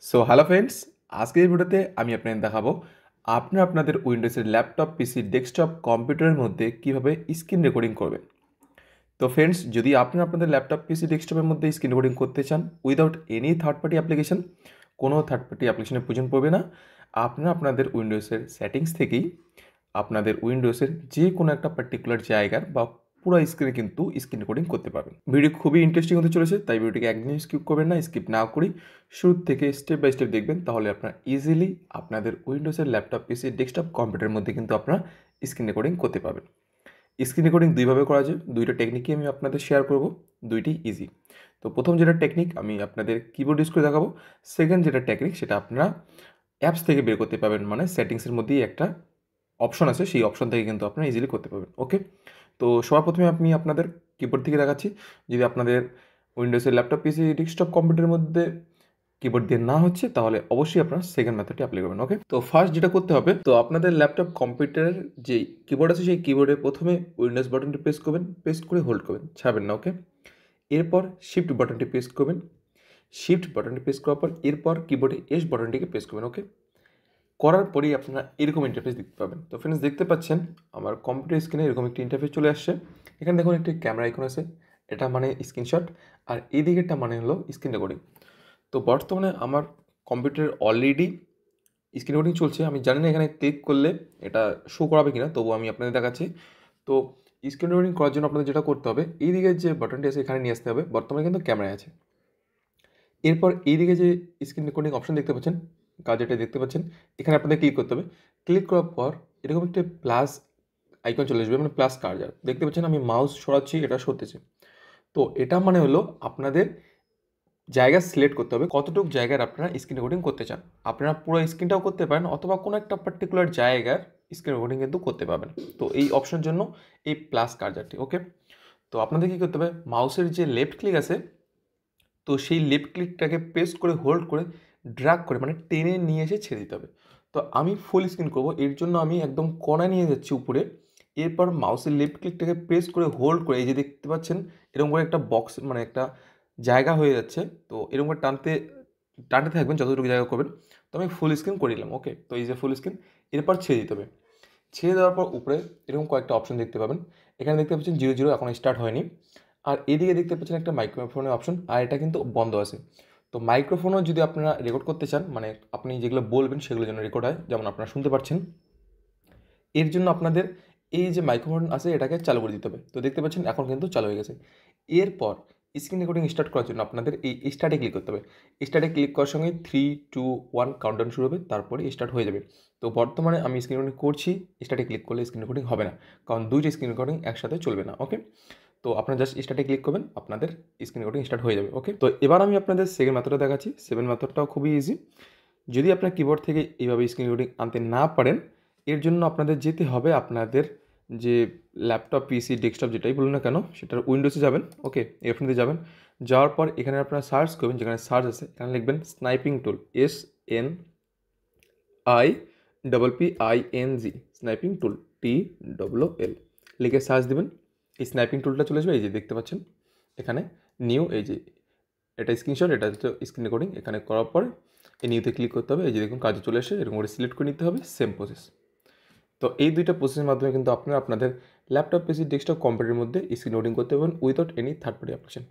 So hello friends, আজকের এই ভিডিওতে আমি আপনাদের দেখাবো আপনাদের উইন্ডোজের ল্যাপটপ, পিসি, ডেস্কটপ, কম্পিউটারের মধ্যে কীভাবে স্ক্রিন রেকর্ডিং করবেন। তো ফ্রেন্ডস, যদি আপনাদের ল্যাপটপ, পিসি, ডেস্কটপের মধ্যে স্ক্রিন রেকর্ডিং করতে চান without any third party application, কোনো থার্ড পার্টি অ্যাপ্লিকেশনের প্রয়োজন পড়বে না। আপনাদের উইন্ডোজের সেটিংস থেকেই আপনাদের উইন্ডোজের যে কোনো একটা পার্টিকুলার জায়গার বা পুরো স্ক্রিনে কিন্তু স্ক্রিন রেকর্ডিং করতে পারবেন। ভিডিও খুবই ইন্টারেস্টিং হতে চলেছে, তাই ভিডিওটিকে একদমই স্কিপ করবেন না। স্কিপ না করেই শুরু থেকে স্টেপ বাই স্টেপ দেখবেন, তাহলে আপনারা ইজিলি আপনাদের উইন্ডোজের ল্যাপটপ, পিসি, ডেস্কটপ, কম্পিউটারের মধ্যে কিন্তু আপনারা স্ক্রিন রেকর্ডিং করতে পারবেন। স্ক্রিন রেকর্ডিং দুইভাবে করা যায়, দুইটা টেকনিকই আমি আপনাদের শেয়ার করব, দুইটি ইজি। তো প্রথম যেটা টেকনিক আমি আপনাদের কিবোর্ড ইউজ করে দেখাবো। সেকেন্ড যেটা টেকনিক সেটা আপনারা অ্যাপস থেকে বের করতে পারবেন, মানে সেটিংসের মধ্যেই একটা অপশন আছে, সেই অপশন থেকে কিন্তু আপনারা ইজিলি করতে পারবেন। ওকে, তো সবার প্রথমে আমি আপনাদের কিবোর্ড থেকে দেখাচ্ছি। যদি আপনাদের উইন্ডোজের ল্যাপটপ, পিসি, ডেস্কটপ, কম্পিউটারের মধ্যে কিবোর্ড দিয়ে না হচ্ছে, তাহলে অবশ্যই আপনারা সেকেন্ড মেথডটি অ্যাপ্লাই করবেন। ওকে, তো ফার্স্ট যেটা করতে হবে, তো আপনাদের ল্যাপটপ, কম্পিউটারের যে কিবোর্ড আছে সেই কিবোর্ডে প্রথমে উইন্ডোজ বাটনটি প্রেস করবেন, প্রেস করে হোল্ড করবেন, ছাড়বেন না। ওকে, এরপর শিফট বাটনটি প্রেস করবেন, শিফট বাটনটি প্রেস করার পর এরপর কিবোর্ডে এস বাটনটিকে প্রেস করবেন। ওকে, করার পরেই আপনারা এরকম ইন্টারফেস দেখতে পাবেন। তো ফ্রেন্ডস, দেখতে পাচ্ছেন আমার কম্পিউটার স্ক্রিনে এরকম একটি ইন্টারফেস চলে আসছে। এখানে দেখুন একটি ক্যামেরা আইকন আছে, এটা মানে স্ক্রিনশট, আর এই দিকেরটা মানে হলো স্ক্রিন রেকর্ডিং। তো বর্তমানে আমার কম্পিউটারে অলরেডি স্ক্রিন রেকর্ডিং চলছে। আমি জানি না এখানে ক্লিক করলে এটা শো করাবে কিনা, তবু আমি আপনাদের দেখাচ্ছি। তো স্ক্রিন রেকর্ডিং করার জন্য আপনাদের যেটা করতে হবে, এই দিকের যে বাটনটি আছে এখানে নিয়ে আসতে হবে। বর্তমানে কিন্তু ক্যামেরায় আছে। এরপর এইদিকে যে স্ক্রিন রেকর্ডিং অপশন দেখতে পাচ্ছেন, যেটা দেখতে পাচ্ছেন, এখানে আপনাদের ক্লিক করতে হবে। ক্লিক করার পর এরকম একটি প্লাস আইকন চলে আসবে, মানে প্লাস কার্সার দেখতে পাচ্ছেন। আমি মাউস সরাচ্ছি, এটা সরতেছে। তো এটা মানে হলো আপনাদের জায়গা সিলেক্ট করতে হবে, কতটুকু জায়গার আপনারা স্ক্রিন রেকর্ডিং করতে চান। আপনারা পুরো স্ক্রিনটাও করতে পারেন, অথবা কোনো একটা পার্টিকুলার জায়গার স্ক্রিন রেকর্ডিং কিন্তু করতে পারবেন। তো এই অপশনের জন্য এই প্লাস কার্সারটি। ওকে, তো আপনাদের কী করতে হবে, মাউসের যে লেফট ক্লিক আছে, তো সেই লেফট ক্লিকটাকে প্রেস করে হোল্ড করে ড্র্যাগ করে, মানে টেনে নিয়ে এসে ছেড়ে দিতে হবে। তো আমি ফুল স্ক্রিন করব, এর জন্য আমি একদম কোণায় নিয়ে যাচ্ছি উপরে। এরপর মাউসের লেফট ক্লিকটাকে প্রেস করে হোল্ড করে, এই যে দেখতে পাচ্ছেন এরকম করে একটা বক্স, মানে একটা জায়গা হয়ে যাচ্ছে। তো এরকম করে টানতে টানতে থাকবেন যতটুকু জায়গা করবেন। তো আমি ফুল স্ক্রিন করে নিলাম। ওকে, তো এই যে ফুল স্ক্রিন, এরপর ছেড়ে দিতে হবে। ছেড়ে দেওয়ার পর উপরে এরকম কয়েকটা অপশন দেখতে পাবেন। এখানে দেখতে পাচ্ছেন 00 এখন স্টার্ট হয়নি। আর এদিকে দেখতে পাচ্ছেন একটা মাইক্রোফোনের অপশন, আর এটা কিন্তু বন্ধ আছে। তো মাইক্রোফোনও যদি আপনারা রেকর্ড করতে চান, মানে আপনি যেগুলো বলবেন সেগুলো যেন রেকর্ড হয়, যেমন আপনারা শুনতে পাচ্ছেন, এর জন্য আপনাদের এই যে মাইক্রোফোন আছে এটাকে চালু করে দিতে হবে। তো দেখতে পাচ্ছেন এখন কিন্তু চালু হয়ে গেছে। এরপর স্ক্রিন রেকর্ডিং স্টার্ট করার জন্য আপনাদের এই স্টার্টে ক্লিক করতে হবে। স্টার্টে ক্লিক করার সঙ্গে 3, 2, 1 কাউন্টডাউন শুরু হবে, তারপরে স্টার্ট হয়ে যাবে। তো বর্তমানে আমি স্ক্রিন রেকর্ডিং করছি, স্টার্টে ক্লিক করলে স্ক্রিন রেকর্ডিং হবে না, কারণ দুইটা স্ক্রিন রেকর্ডিং একসাথে চলবে না। ওকে, তো আপনারা জাস্ট স্টার্টে ক্লিক করবেন, আপনাদের স্ক্রিন রেকর্ডিং স্টার্ট হয়ে যাবে। ওকে, তো এবার আমি আপনাদের সেকেন্ড মেথডটা দেখাচ্ছি। সেকেন্ড মেথডটাও খুবই ইজি। যদি আপনার কিবোর্ড থেকে এইভাবে স্ক্রিন রেকর্ডিং আনতে না পারেন, এর জন্য আপনাদের যেতে হবে আপনাদের যে ল্যাপটপ, পিসি, ডেস্কটপ যেটাই বলুন না কেন, সেটার উইন্ডোজে যাবেন। ওকে, এখানে যাবেন, যাওয়ার পর এখানে আপনারা সার্চ করবেন, যেখানে সার্চ আছে এখানে লিখবেন স্নাইপিং টুল, SNIPPING, স্নাইপিং টুল, TOOL লিখে সার্চ দেবেন। এই স্নাইপিং টুলটা চলে আসবে, এই যে দেখতে পাচ্ছেন এখানে নিউ, এই যে এটা স্ক্রিনশট, এটা হচ্ছে স্ক্রিন রেকর্ডিং। এখানে করার পর এই নিউতে ক্লিক করতে হবে, এই যে দেখুন কাজে চলে এসে এরকম করে সিলেক্ট করে নিতে হবে, সেম প্রসেস। তো এই দুইটা প্রসেসের মাধ্যমে কিন্তু আপনারা আপনাদের ল্যাপটপ, পিসি, ডেস্কটপ, কম্পিউটারের মধ্যে স্ক্রিন রেকর্ডিং করতে পারবেন without any third party application.